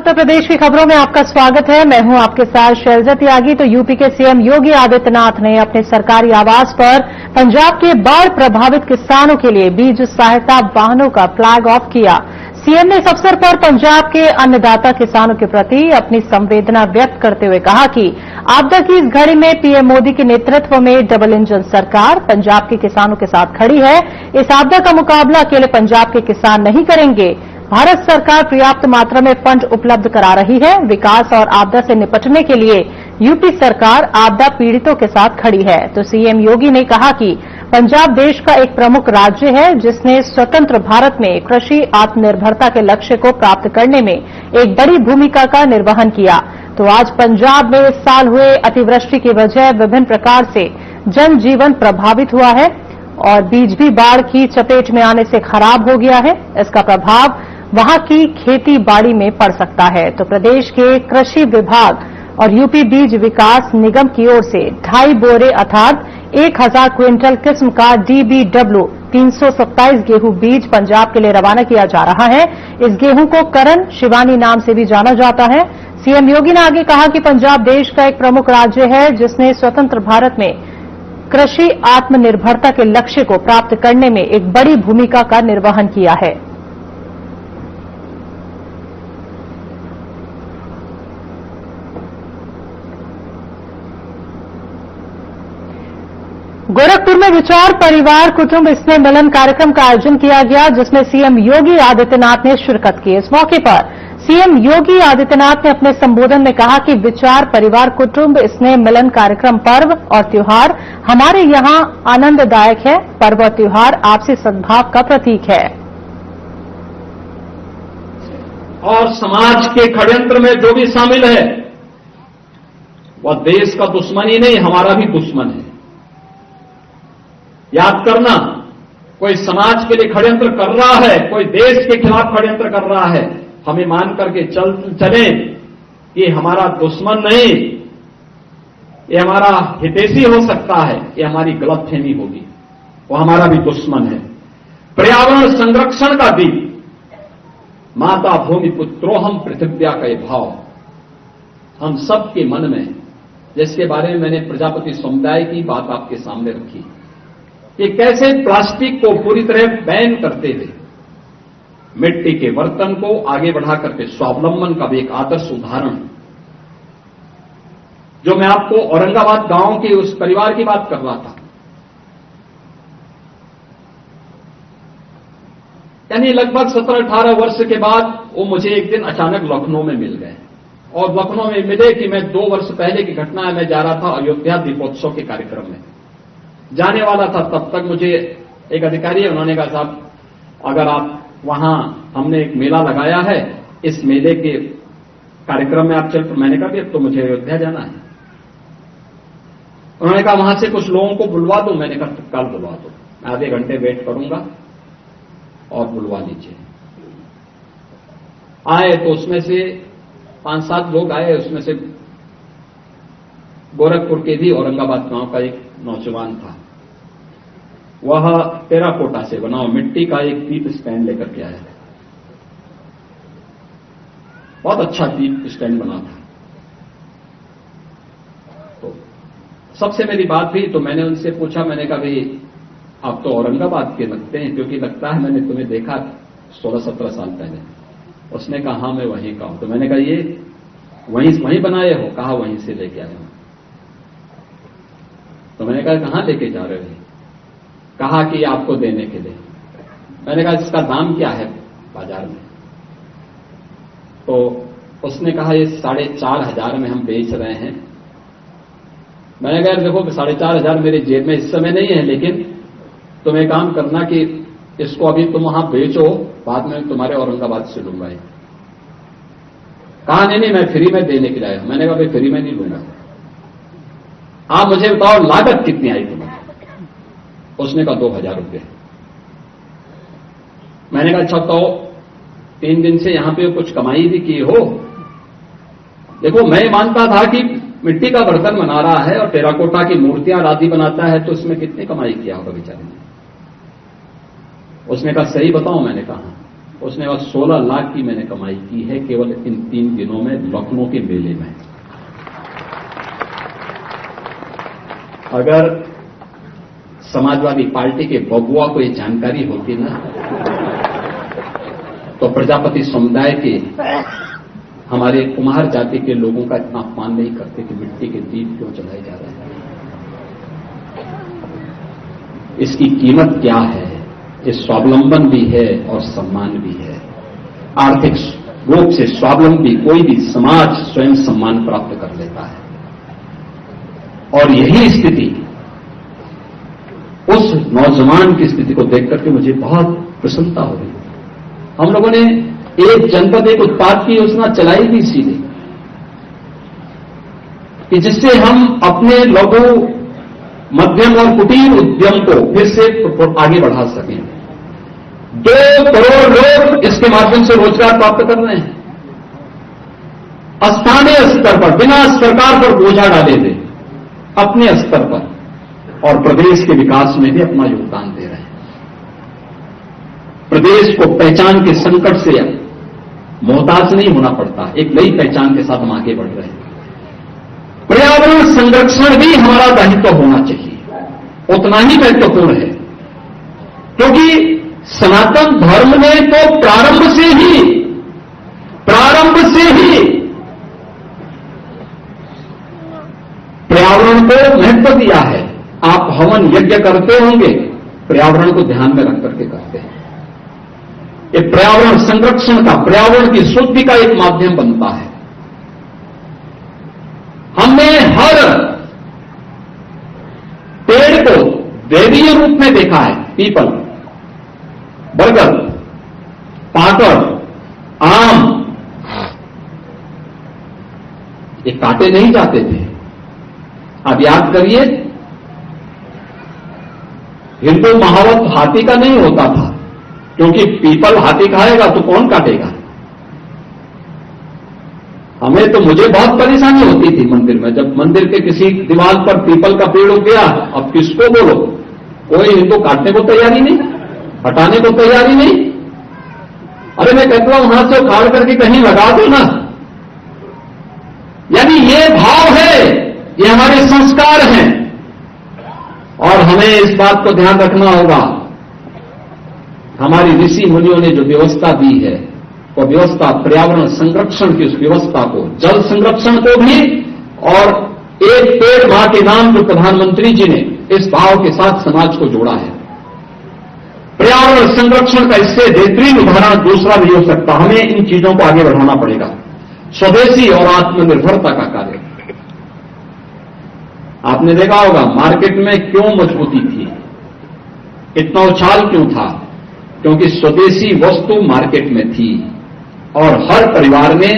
उत्तर प्रदेश की खबरों में आपका स्वागत है। मैं हूं आपके साथ शैलजा त्यागी। तो यूपी के सीएम योगी आदित्यनाथ ने अपने सरकारी आवास पर पंजाब के बाढ़ प्रभावित किसानों के लिए बीज सहायता वाहनों का फ्लैग ऑफ किया। सीएम ने इस अवसर पर पंजाब के अन्नदाता किसानों के प्रति अपनी संवेदना व्यक्त करते हुए कहा कि आपदा की इस घड़ी में पीएम मोदी के नेतृत्व में डबल इंजन सरकार पंजाब के किसानों के साथ खड़ी है। इस आपदा का मुकाबला अकेले पंजाब के किसान नहीं करेंगे। भारत सरकार पर्याप्त मात्रा में फंड उपलब्ध करा रही है। विकास और आपदा से निपटने के लिए यूपी सरकार आपदा पीड़ितों के साथ खड़ी है। तो सीएम योगी ने कहा कि पंजाब देश का एक प्रमुख राज्य है जिसने स्वतंत्र भारत में कृषि आत्मनिर्भरता के लक्ष्य को प्राप्त करने में एक बड़ी भूमिका का निर्वहन किया। तो आज पंजाब में इस साल हुए अतिवृष्टि की वजह विभिन्न प्रकार से जनजीवन प्रभावित हुआ है और बीज भी बाढ़ की चपेट में आने से खराब हो गया है। इसका प्रभाव वहां की खेती बाड़ी में पड़ सकता है। तो प्रदेश के कृषि विभाग और यूपी बीज विकास निगम की ओर से 2.5 बोरे अर्थात 1000 क्विंटल किस्म का DBW 327 गेहूं बीज पंजाब के लिए रवाना किया जा रहा है। इस गेहूं को करण शिवानी नाम से भी जाना जाता है। सीएम योगी ने आगे कहा कि पंजाब देश का एक प्रमुख राज्य है जिसने स्वतंत्र भारत में कृषि आत्मनिर्भरता के लक्ष्य को प्राप्त करने में एक बड़ी भूमिका का निर्वहन किया है। गोरखपुर में विचार परिवार कुटुंब स्नेह मिलन कार्यक्रम का आयोजन किया गया जिसमें सीएम योगी आदित्यनाथ ने शिरकत की। इस मौके पर सीएम योगी आदित्यनाथ ने अपने संबोधन में कहा कि विचार परिवार कुटुंब स्नेह मिलन कार्यक्रम पर्व और त्योहार हमारे यहां आनंददायक है। पर्व और त्योहार आपसी सद्भाव का प्रतीक है और समाज के षड्यंत्र में जो भी शामिल है वह देश का दुश्मन ही नहीं हमारा भी दुश्मन है। याद करना, कोई समाज के लिए षड्यंत्र कर रहा है, कोई देश के खिलाफ षड्यंत्र कर रहा है, हमें मान करके चलें कि हमारा दुश्मन नहीं, ये हमारा हितैषी हो सकता है, ये हमारी गलतफहमी होगी, वो हमारा भी दुश्मन है। पर्यावरण संरक्षण का भी माता भूमि पुत्रोहम पृथिव्या का भाव हम सबके मन में, जिसके बारे में मैंने प्रजापति समुदाय की बात आपके सामने रखी कि कैसे प्लास्टिक को पूरी तरह बैन करते हुए मिट्टी के बर्तन को आगे बढ़ा करके स्वावलंबन का भी एक आदर्श उदाहरण, जो मैं आपको औरंगाबाद गांव के उस परिवार की बात कर रहा था। यानी लगभग 17-18 वर्ष के बाद वो मुझे एक दिन अचानक लखनऊ में मिल गए और लखनऊ में मिले कि मैं 2 वर्ष पहले की घटना है, मैं जा रहा था अयोध्या दीपोत्सव के कार्यक्रम में जाने वाला था। तब तक मुझे एक अधिकारी है, उन्होंने कहा साहब अगर आप वहां, हमने एक मेला लगाया है, इस मेले के कार्यक्रम में आप चल। मैंने कहा भी अब तो मुझे अयोध्या जाना है। उन्होंने कहा वहां से कुछ लोगों को बुलवा दो। मैंने कहा कल बुलवा दो, मैं आधे घंटे वेट करूंगा और बुलवा लीजिए। आए तो उसमें से 5-7 लोग आए, उसमें से गोरखपुर के भी औरंगाबाद गांव का एक नौजवान था। वह टेराकोटा से बना मिट्टी का एक दीप स्टैंड लेकर के आया। बहुत अच्छा दीप स्टैंड बना था। तो सबसे मेरी बात हुई तो मैंने उनसे पूछा, मैंने कहा भाई आप तो औरंगाबाद के लगते हैं, क्योंकि लगता है मैंने तुम्हें देखा 16-17 साल पहले। उसने कहा हाँ मैं वहीं का हूं। तो मैंने कहा ये वहीं बनाए हो? कहा वहीं से लेके आया हूं। तो मैंने कहा कहां लेके जा रहे हो? कहा कि आपको देने के लिए। मैंने कहा इसका दाम क्या है बाजार में? तो उसने कहा ये 4,500 में हम बेच रहे हैं। मैंने कहा देखो 4,500 मेरी जेब में इस समय नहीं है, लेकिन तुम एक काम करना कि इसको अभी तुम वहां बेचो, बाद में तुम्हारे औरंगाबाद से लूंगा। कहा नहीं मैं फ्री में देने के लिए आया। मैंने कहा भाई फ्री में नहीं लूंगा, आप मुझे बताओ लागत कितनी आई तुम्हें? उसने कहा 2,000 रुपये। मैंने कहा अच्छा तो 3 दिन से यहां पे कुछ कमाई भी की हो? देखो मैं मानता था कि मिट्टी का बर्तन बना रहा है और टेराकोटा की मूर्तियां आदि बनाता है तो इसमें कितनी कमाई किया होगा बेचारे ने। उसने कहा सही बताऊं? मैंने कहा उसने बस 16 लाख की मैंने कमाई की है केवल इन 3 दिनों में लखनऊ के मेले में। अगर समाजवादी पार्टी के बबुआ को ये जानकारी होती ना, तो प्रजापति समुदाय के हमारे कुम्हार जाति के लोगों का इतना अपमान नहीं करते कि मिट्टी के दीप क्यों जलाए जा रहे हैं। इसकी कीमत क्या है? ये स्वावलंबन भी है और सम्मान भी है। आर्थिक रूप से स्वावलंबी कोई भी समाज स्वयं सम्मान प्राप्त कर लेता है, और यही स्थिति उस नौजवान की स्थिति को देखकर के मुझे बहुत प्रसन्नता हो रही। हम लोगों ने एक जनपद एक उत्पाद की योजना चलाई भी इसीलिए कि जिससे हम अपने लघु मध्यम और कुटीर उद्यम को फिर से आगे बढ़ा सकें। 2 करोड़ लोग इसके माध्यम से रोजगार प्राप्त कर रहे हैं। स्थानीय स्तर पर बिना सरकार पर बोझा डाले थे, अपने स्तर पर, और प्रदेश के विकास में भी अपना योगदान दे रहे हैं। प्रदेश को पहचान के संकट से मोहताज नहीं होना पड़ता, एक नई पहचान के साथ हम आगे बढ़ रहे हैं। पर्यावरण संरक्षण भी हमारा दायित्व होना चाहिए, उतना ही महत्वपूर्ण है, क्योंकि सनातन धर्म ने तो प्रारंभ से ही पर्यावरण को महत्व दिया है। आप हवन यज्ञ करते होंगे, पर्यावरण को ध्यान में रख करके करते हैं। ये पर्यावरण संरक्षण का, पर्यावरण की शुद्धि का एक माध्यम बनता है। हमने हर पेड़ को दैवीय रूप में देखा है। पीपल, बरगद, पाकड़, आम, ये काटे नहीं जाते थे। अब याद करिए, हिंदू महावत हाथी का नहीं होता था, क्योंकि पीपल हाथी खाएगा तो कौन काटेगा। हमें तो मुझे बहुत परेशानी होती थी मंदिर में, जब मंदिर के किसी दीवार पर पीपल का पेड़ उग गया, अब किसको बोलो, कोई हिंदू काटने को तैयारी नहीं, हटाने को तैयारी नहीं। अरे मैं कहता हूं वहां से उखाड़ करके कहीं लगा दो ना। यानी ये भाव है, ये हमारे संस्कार हैं, और हमें इस बात को ध्यान रखना होगा। हमारी ऋषि मुनियों ने जो व्यवस्था दी है, वो व्यवस्था पर्यावरण संरक्षण की, उस व्यवस्था को, जल संरक्षण को भी, और एक पेड़ मां के नाम जो प्रधानमंत्री जी ने इस भाव के साथ समाज को जोड़ा है। पर्यावरण संरक्षण का इससे बेहतरीन उदाहरण दूसरा नहीं हो सकता। हमें इन चीजों को आगे बढ़ाना पड़ेगा। स्वदेशी और आत्मनिर्भरता का कार्य आपने देखा होगा, मार्केट में क्यों मजबूती थी, इतना उछाल क्यों था, क्योंकि स्वदेशी वस्तु मार्केट में थी, और हर परिवार ने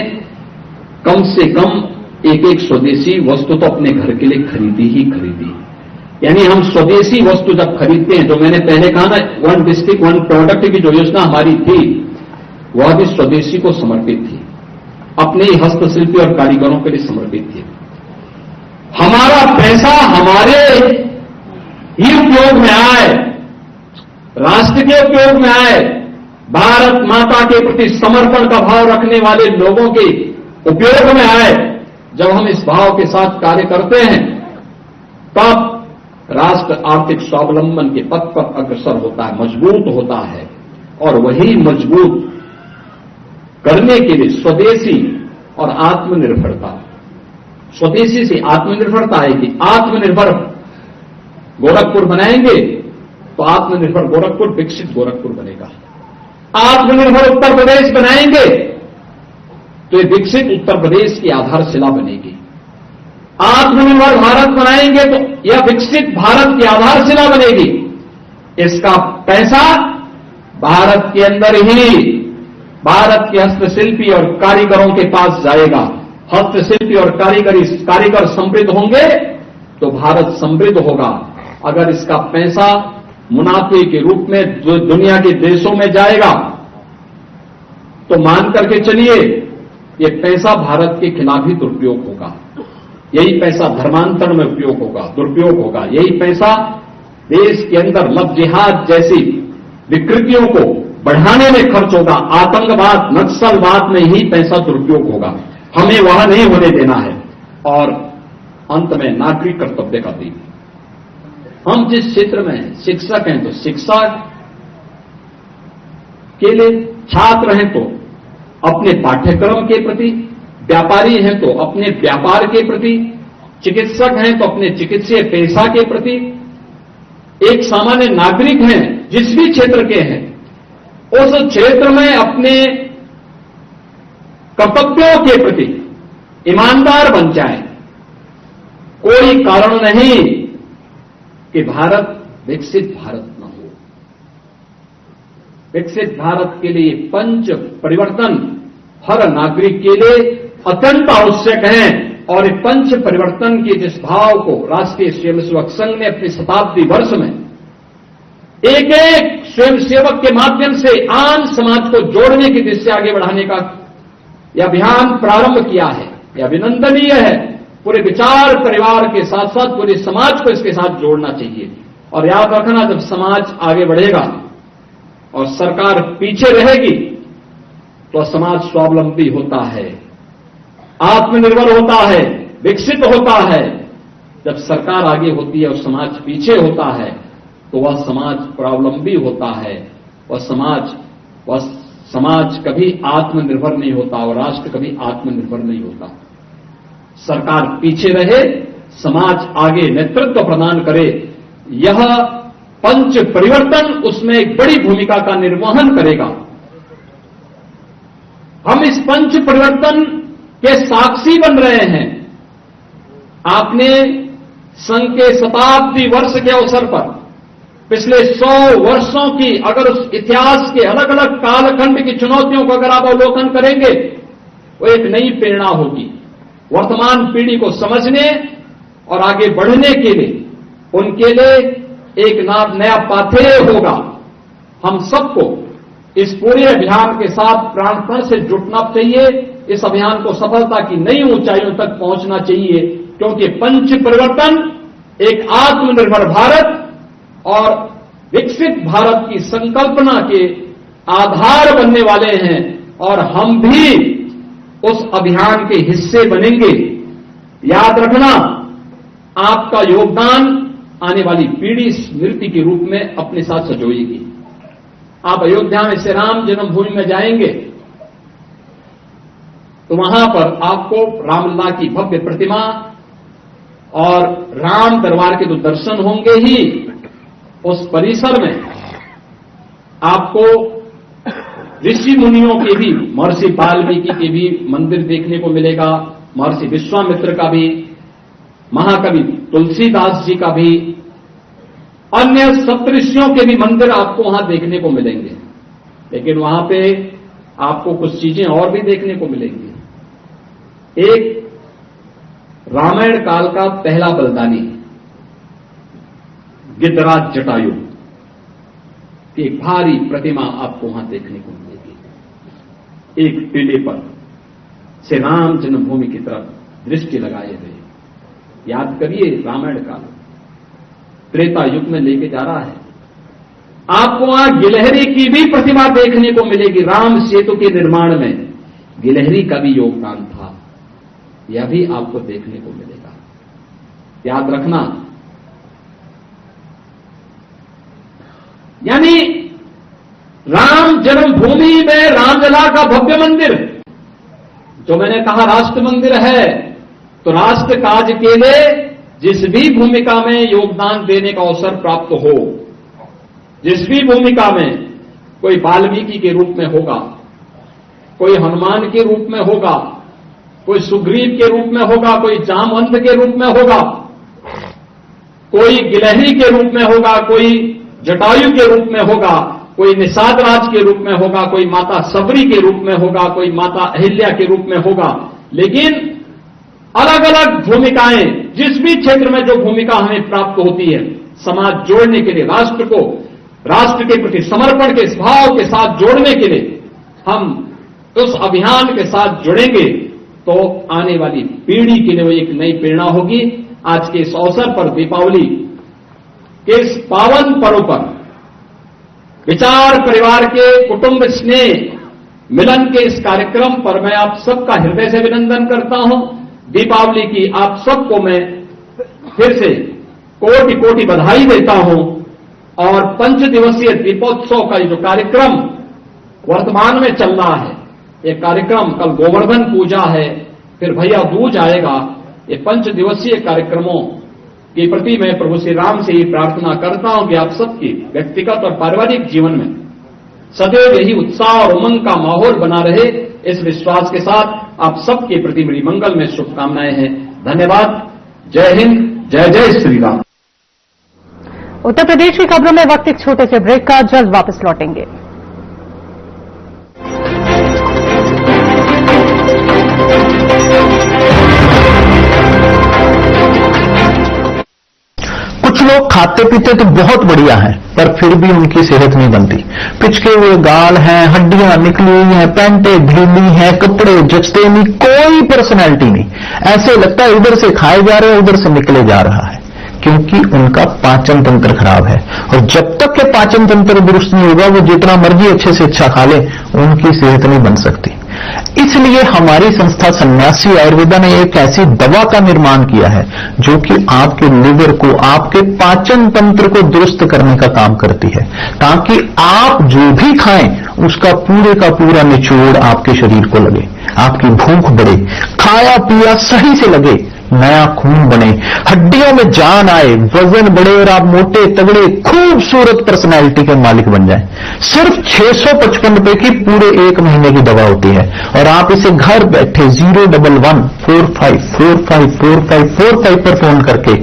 कम से कम एक एक स्वदेशी वस्तु तो अपने घर के लिए खरीदी ही खरीदी। यानी हम स्वदेशी वस्तु जब खरीदते हैं, जो मैंने पहले कहा ना, 1 डिस्ट्रिक्ट 1 प्रोडक्ट की जो योजना हमारी थी, वह भी स्वदेशी को समर्पित थी, अपने ही हस्तशिल्पी और कारीगरों के लिए समर्पित थी। हमारा पैसा हमारे ही उपयोग में आए, राष्ट्र के उपयोग में आए, भारत माता के प्रति समर्पण का भाव रखने वाले लोगों के उपयोग में आए। जब हम इस भाव के साथ कार्य करते हैं, तब राष्ट्र आर्थिक स्वावलंबन के पथ पर अग्रसर होता है, मजबूत होता है। और वही मजबूत करने के लिए स्वदेशी और आत्मनिर्भरता, स्वदेशी से आत्मनिर्भरता आएगी। आत्मनिर्भर गोरखपुर बनाएंगे तो आत्मनिर्भर गोरखपुर विकसित गोरखपुर बनेगा। आत्मनिर्भर उत्तर प्रदेश बनाएंगे तो ये विकसित उत्तर प्रदेश की आधारशिला बनेगी। आत्मनिर्भर भारत बनाएंगे तो यह विकसित भारत की आधारशिला बनेगी। इसका पैसा भारत के अंदर ही भारत के हस्तशिल्पी और कारीगरों के पास जाएगा। हस्तशिल्पी और कारीगर समृद्ध होंगे तो भारत समृद्ध होगा। अगर इसका पैसा मुनाफे के रूप में जो दुनिया के देशों में जाएगा, तो मान करके चलिए ये पैसा भारत के खिलाफ ही दुरुपयोग होगा। यही पैसा धर्मांतरण में उपयोग होगा, दुरुपयोग होगा। यही पैसा देश के अंदर लव जिहाद जैसी विकृतियों को बढ़ाने में खर्च होगा, आतंकवाद, नक्सलवाद में ही पैसा दुरुपयोग होगा। हमें वह नहीं होने देना है। और अंत में नागरिक कर्तव्य का भी, हम जिस क्षेत्र में हैं, शिक्षक हैं तो शिक्षा के लिए, छात्र हैं तो अपने पाठ्यक्रम के प्रति, व्यापारी हैं तो अपने व्यापार के प्रति, चिकित्सक हैं तो अपने चिकित्सीय पेशा के प्रति, एक सामान्य नागरिक हैं जिस भी क्षेत्र के हैं, उस क्षेत्र में अपने कर्तव्यों के प्रति ईमानदार बन जाएं। कोई कारण नहीं कि भारत विकसित भारत न हो। विकसित भारत के लिए पंच परिवर्तन हर नागरिक के लिए अत्यंत आवश्यक है। और इस पंच परिवर्तन के जिस भाव को राष्ट्रीय स्वयंसेवक संघ ने अपने शताब्दी वर्ष में एक एक स्वयंसेवक के माध्यम से आम समाज को जोड़ने की दिशा से आगे बढ़ाने का यह अभियान प्रारंभ किया है, यह अभिनंदनीय है। पूरे विचार परिवार के साथ साथ पूरे समाज को इसके साथ जोड़ना चाहिए। और याद रखना, जब समाज आगे बढ़ेगा और सरकार पीछे रहेगी तो समाज स्वावलंबी होता है, आत्मनिर्भर होता है, विकसित होता है। जब सरकार आगे होती है और समाज पीछे होता है तो वह समाज स्वावलंबी होता है। वह समाज कभी आत्मनिर्भर नहीं होता और राष्ट्र कभी आत्मनिर्भर नहीं होता। सरकार पीछे रहे, समाज आगे नेतृत्व प्रदान करे, यह पंच परिवर्तन उसमें एक बड़ी भूमिका का निर्वहन करेगा। हम इस पंच परिवर्तन के साक्षी बन रहे हैं। आपने संघ के शताब्दी वर्ष के अवसर पर पिछले 100 वर्षों की अगर उस इतिहास के अलग अलग कालखंड की चुनौतियों को अगर आप अवलोकन करेंगे, वो एक नई प्रेरणा होगी वर्तमान पीढ़ी को समझने और आगे बढ़ने के लिए। उनके लिए एक नया पाथेय होगा। हम सबको इस पूरे अभियान के साथ प्राणपण से जुटना चाहिए। इस अभियान को सफलता की नई ऊंचाइयों तक पहुंचना चाहिए, क्योंकि पंच परिवर्तन एक आत्मनिर्भर भारत और विकसित भारत की संकल्पना के आधार बनने वाले हैं। और हम भी उस अभियान के हिस्से बनेंगे। याद रखना, आपका योगदान आने वाली पीढ़ी स्मृति के रूप में अपने साथ सजोएगी। आप अयोध्या में श्री राम जन्मभूमि में जाएंगे तो वहां पर आपको रामलला की भव्य प्रतिमा और राम दरबार के जो दर्शन होंगे ही, उस परिसर में आपको ऋषि मुनियों के भी, महर्षि वाल्मीकि के भी मंदिर देखने को मिलेगा, महर्षि विश्वामित्र का भी, महाकवि तुलसीदास जी का भी, अन्य सप्तऋषियों के भी मंदिर आपको वहां देखने को मिलेंगे। लेकिन वहां पे आपको कुछ चीजें और भी देखने को मिलेंगी। एक रामायण काल का पहला बलिदानी गिद्धराज जटायु की एक भारी प्रतिमा आपको वहां देखने को मिलेगी। एक टीले पर श्री राम जन्मभूमि की तरफ दृष्टि लगाए हुए। याद करिए, रामायण काल त्रेता युग में लेके जा रहा है। आपको वहां गिलहरी की भी प्रतिमा देखने को मिलेगी। राम सेतु के निर्माण में गिलहरी का भी योगदान था, यह भी आपको देखने को मिलेगा। याद रखना, यानी राम जन्मभूमि में रामलला का भव्य मंदिर, जो मैंने कहा राष्ट्र मंदिर है, तो राष्ट्र काज के लिए जिस भी भूमिका में योगदान देने का अवसर प्राप्त हो, जिस भी भूमिका में, कोई वाल्मीकि के रूप में होगा, कोई हनुमान के रूप में होगा, कोई सुग्रीव के रूप में होगा, कोई जामवंत के रूप में होगा, कोई गिलहरी के रूप में होगा, कोई जटायु के रूप में होगा, कोई निषाद राज के रूप में होगा, कोई माता सबरी के रूप में होगा, कोई माता अहिल्या के रूप में होगा। लेकिन अलग अलग भूमिकाएं, जिस भी क्षेत्र में जो भूमिका हमें प्राप्त होती है, समाज जोड़ने के लिए, राष्ट्र को राष्ट्र के प्रति समर्पण के भाव के साथ जोड़ने के लिए हम उस अभियान के साथ जुड़ेंगे तो आने वाली पीढ़ी के लिए वो एक नई प्रेरणा होगी। आज के इस अवसर पर, दीपावली के इस पावन पर्व पर विचार परिवार के कुटुंब स्नेह मिलन के इस कार्यक्रम पर मैं आप सबका हृदय से अभिनंदन करता हूं। दीपावली की आप सबको मैं फिर से कोटि कोटि बधाई देता हूं और 5 दिवसीय दीपोत्सव का जो कार्यक्रम वर्तमान में चल रहा है, ये कार्यक्रम कल गोवर्धन पूजा है, फिर भैया दूज आएगा। ये 5 दिवसीय कार्यक्रमों के प्रति मैं प्रभु श्री राम से ही प्रार्थना करता हूं कि आप सबकी व्यक्तिगत और पारिवारिक जीवन में सदैव यही उत्साह और उमंग का माहौल बना रहे। इस विश्वास के साथ आप सबके प्रति मेरी मंगल में शुभकामनाएं हैं। धन्यवाद। जय हिंद, जय जय श्री राम। उत्तर प्रदेश की खबरों में वक्त एक छोटे से ब्रेक का, जल्द वापस लौटेंगे। कुछ लोग खाते पीते तो बहुत बढ़िया हैं, पर फिर भी उनकी सेहत नहीं बनती। पिचके हुए गाल हैं, हड्डियां निकली हुई हैं, पैंटें ढीली हैं, कपड़े जचते नहीं, कोई पर्सनैलिटी नहीं। ऐसे लगता है इधर से खाए जा रहे हैं, उधर से निकले जा रहा है, क्योंकि उनका पाचन तंत्र खराब है। और जब तक के पाचन तंत्र दुरुस्त नहीं होगा, वो जितना मर्जी अच्छे से अच्छा खा ले, उनकी सेहत नहीं बन सकती। इसलिए हमारी संस्था सन्यासी आयुर्वेदा ने एक ऐसी दवा का निर्माण किया है जो कि आपके लिवर को, आपके पाचन तंत्र को दुरुस्त करने का काम करती है, ताकि आप जो भी खाएं उसका पूरे का पूरा निचोड़ आपके शरीर को लगे, आपकी भूख बढ़े, खाया पिया सही से लगे, नया खून बने, हड्डियों में जान आए, वजन बढ़े और आप मोटे तगड़े खूबसूरत पर्सनैलिटी के मालिक बन जाएं। सिर्फ 655 रुपए की पूरे 1 महीने की दवा होती है और आप इसे घर बैठे 01145454545 पर फोन करके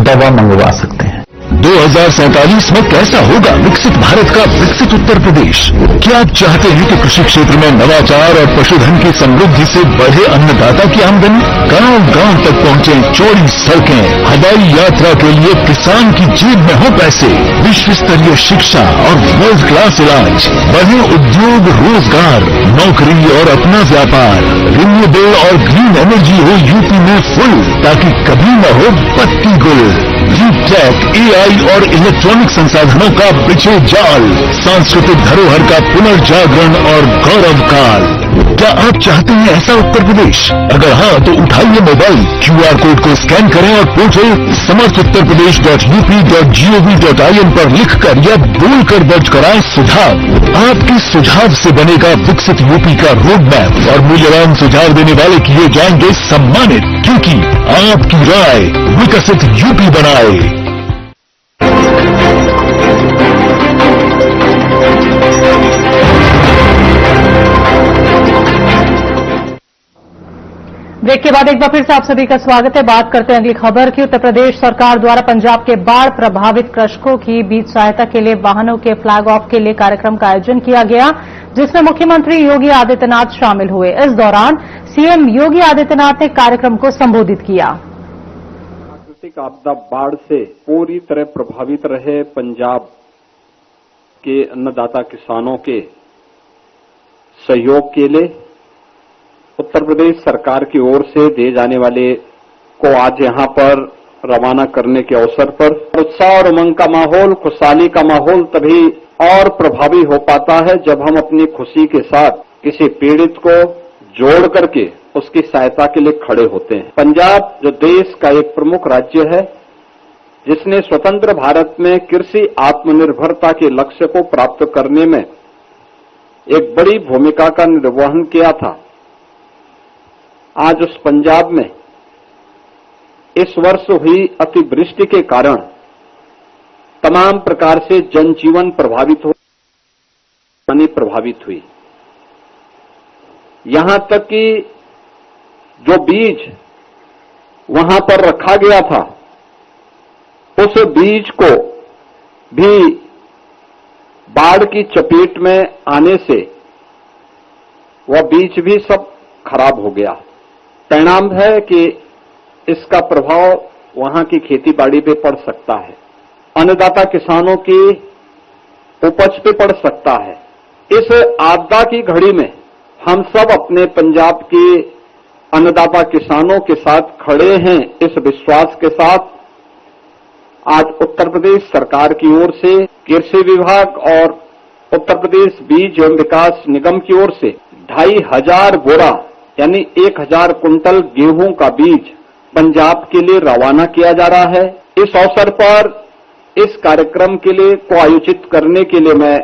दवा मंगवा सकते हैं। 2047 में कैसा होगा विकसित भारत का विकसित उत्तर प्रदेश? क्या आप चाहते हैं कि कृषि क्षेत्र में नवाचार और पशुधन की समृद्धि से बढ़े अन्नदाता की आमदनी? गांव-गांव तक पहुंचे चौड़ी सड़कें, हवाई यात्रा के लिए किसान की जेब में हो पैसे, विश्व स्तरीय शिक्षा और वर्ल्ड क्लास इलाज, बढ़े उद्योग, रोजगार, नौकरी और अपना व्यापार, रिन्यूएबल और ग्रीन एनर्जी हो यूपी में फुल, ताकि कभी न हो पत्ती गुल। डीप टेक, एआई और इलेक्ट्रॉनिक संसाधनों का बिछे जाल, सांस्कृतिक धरोहर का पुनर्जागरण और गौरव काल। क्या आप चाहते हैं ऐसा उत्तर प्रदेश? अगर हाँ, तो उठाइए मोबाइल, QR कोड को स्कैन करें और पोर्टल समर्थuttarpradesh.up.gov.in पर लिखकर या बोलकर दर्ज कराएं सुझाव। आपके सुझाव से बनेगा विकसित यूपी का रोड मैप और मूल्यवान सुझाव देने वाले किए जाएंगे सम्मानित, क्योंकि आपकी राय विकसित यूपी बनाए। ब्रेक के बाद एक बार फिर से आप सभी का स्वागत है। बात करते हैं अगली खबर की। उत्तर प्रदेश सरकार द्वारा पंजाब के बाढ़ प्रभावित कृषकों की बीज सहायता के लिए वाहनों के फ्लैग ऑफ के लिए कार्यक्रम का आयोजन किया गया, जिसमें मुख्यमंत्री योगी आदित्यनाथ शामिल हुए। इस दौरान सीएम योगी आदित्यनाथ ने कार्यक्रम को संबोधित किया। प्राकृतिक आपदा बाढ़ से पूरी तरह प्रभावित रहे पंजाब के अन्नदाता किसानों के सहयोग के लिए उत्तर प्रदेश सरकार की ओर से दिए जाने वाले को आज यहां पर रवाना करने के अवसर पर उत्साह और उमंग का माहौल, खुशहाली का माहौल तभी और प्रभावी हो पाता है जब हम अपनी खुशी के साथ किसी पीड़ित को जोड़ करके उसकी सहायता के लिए खड़े होते हैं। पंजाब जो देश का एक प्रमुख राज्य है, जिसने स्वतंत्र भारत में कृषि आत्मनिर्भरता के लक्ष्य को प्राप्त करने में एक बड़ी भूमिका का निर्वहन किया था, आज उस पंजाब में इस वर्ष हुई अतिवृष्टि के कारण तमाम प्रकार से जनजीवन प्रभावित हुई। यहां तक कि जो बीज वहां पर रखा गया था, उस बीज को भी बाढ़ की चपेट में आने से वह बीज भी सब खराब हो गया। परिणाम है कि इसका प्रभाव वहां की खेती बाड़ी पे पड़ सकता है, अन्नदाता किसानों की उपज पे पड़ सकता है। इस आपदा की घड़ी में हम सब अपने पंजाब के अन्नदाता किसानों के साथ खड़े हैं। इस विश्वास के साथ आज उत्तर प्रदेश सरकार की ओर से कृषि विभाग और उत्तर प्रदेश बीज एवं विकास निगम की ओर से 2500 बोरा यानी 1000 कुंटल गेहूं का बीज पंजाब के लिए रवाना किया जा रहा है। इस अवसर पर इस कार्यक्रम के लिए को आयोजित करने के लिए मैं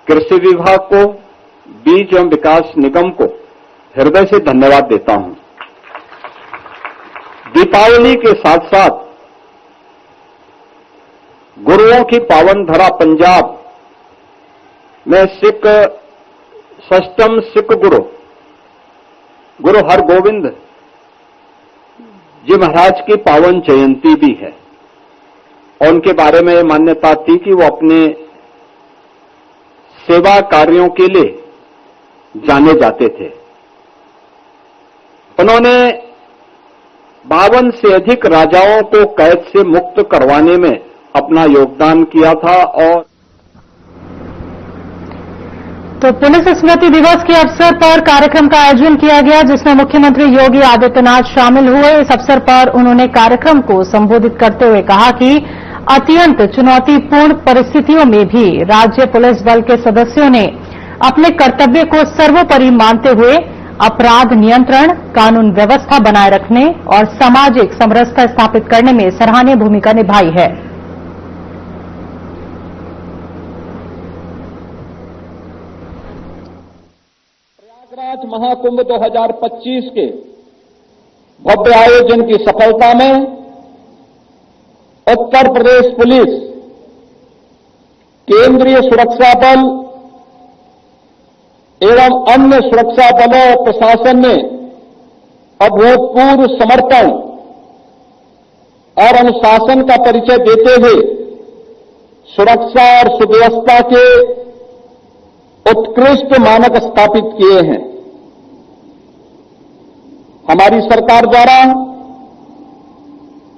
कृषि विभाग को, बीज एवं विकास निगम को हृदय से धन्यवाद देता हूं। दीपावली के साथ साथ गुरुओं की पावन धरा पंजाब में सिख षष्ठम सिख गुरु हरगोविंद जी महाराज की पावन जयंती भी है और उनके बारे में मान्यता थी कि वो अपने सेवा कार्यों के लिए जाने जाते थे। उन्होंने 52 से अधिक राजाओं को कैद से मुक्त करवाने में अपना योगदान किया था। और तो पुलिस स्मृति दिवस के अवसर पर कार्यक्रम का आयोजन किया गया, जिसमें मुख्यमंत्री योगी आदित्यनाथ शामिल हुए। इस अवसर पर उन्होंने कार्यक्रम को संबोधित करते हुए कहा कि अत्यंत चुनौतीपूर्ण परिस्थितियों में भी राज्य पुलिस बल के सदस्यों ने अपने कर्तव्य को सर्वोपरि मानते हुए अपराध नियंत्रण, कानून व्यवस्था बनाए रखने और सामाजिक समरसता स्थापित करने में सराहनीय भूमिका निभाई है। प्रयागराज महाकुंभ 2025 के भव्य आयोजन की सफलता में उत्तर प्रदेश पुलिस, केंद्रीय सुरक्षा बल एवं अन्य सुरक्षा बलों और प्रशासन ने अभूतपूर्व समर्पण और अनुशासन का परिचय देते हुए सुरक्षा और सुव्यवस्था के उत्कृष्ट मानक स्थापित किए हैं। हमारी सरकार द्वारा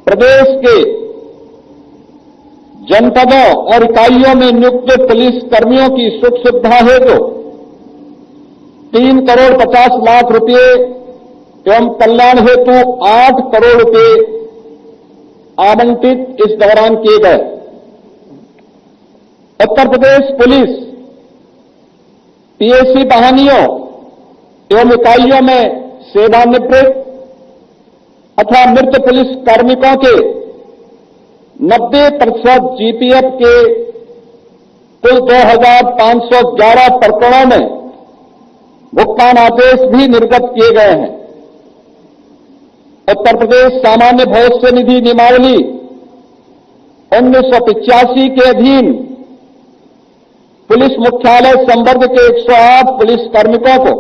प्रदेश के जनपदों और इकाइयों में नियुक्त पुलिस कर्मियों की सुख सुविधा हेतु 3 करोड़ 50 लाख रुपए एवं कल्याण हेतु 8 करोड़ रुपए आवंटित इस दौरान किए गए। उत्तर प्रदेश पुलिस पीएसी वाहिनियों एवं इकाइयों में सेवानिवृत्त अथवा मृत पुलिस कार्मिकों के 90% जीपीएफ के कुल 2511 प्रकरणों में भुगतान आदेश भी निर्गत किए गए हैं। उत्तर प्रदेश सामान्य भविष्य निधि नियमावली 1985 के अधीन पुलिस मुख्यालय संवर्ग के 108 पुलिस कार्मिकों को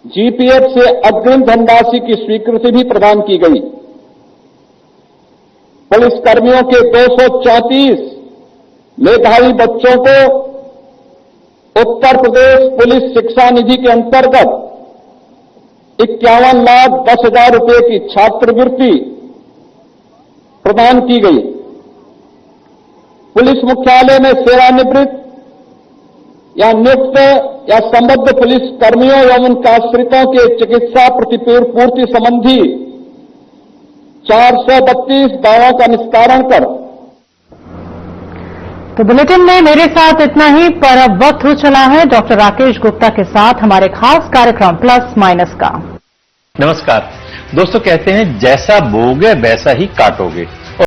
जीपीएफ से अग्रिम धनराशि की स्वीकृति भी प्रदान की गई। पुलिस कर्मियों के 234 मेधावी बच्चों को उत्तर प्रदेश पुलिस शिक्षा निधि के अंतर्गत 51,10,000 रुपये की छात्रवृत्ति प्रदान की गई। पुलिस मुख्यालय में सेवानिवृत्त या नियुक्त या संबद्ध पुलिस कर्मियों एवं उनके आश्रितों के चिकित्सा प्रतिपूर्ति संबंधी 432 दावों का निस्तारण कर। तो बुलेटिन में मेरे साथ इतना ही, पर अब वक्त हो चला है डॉक्टर राकेश गुप्ता के साथ हमारे खास कार्यक्रम प्लस माइनस का। नमस्कार दोस्तों, कहते हैं जैसा बोओगे वैसा ही काटोगे।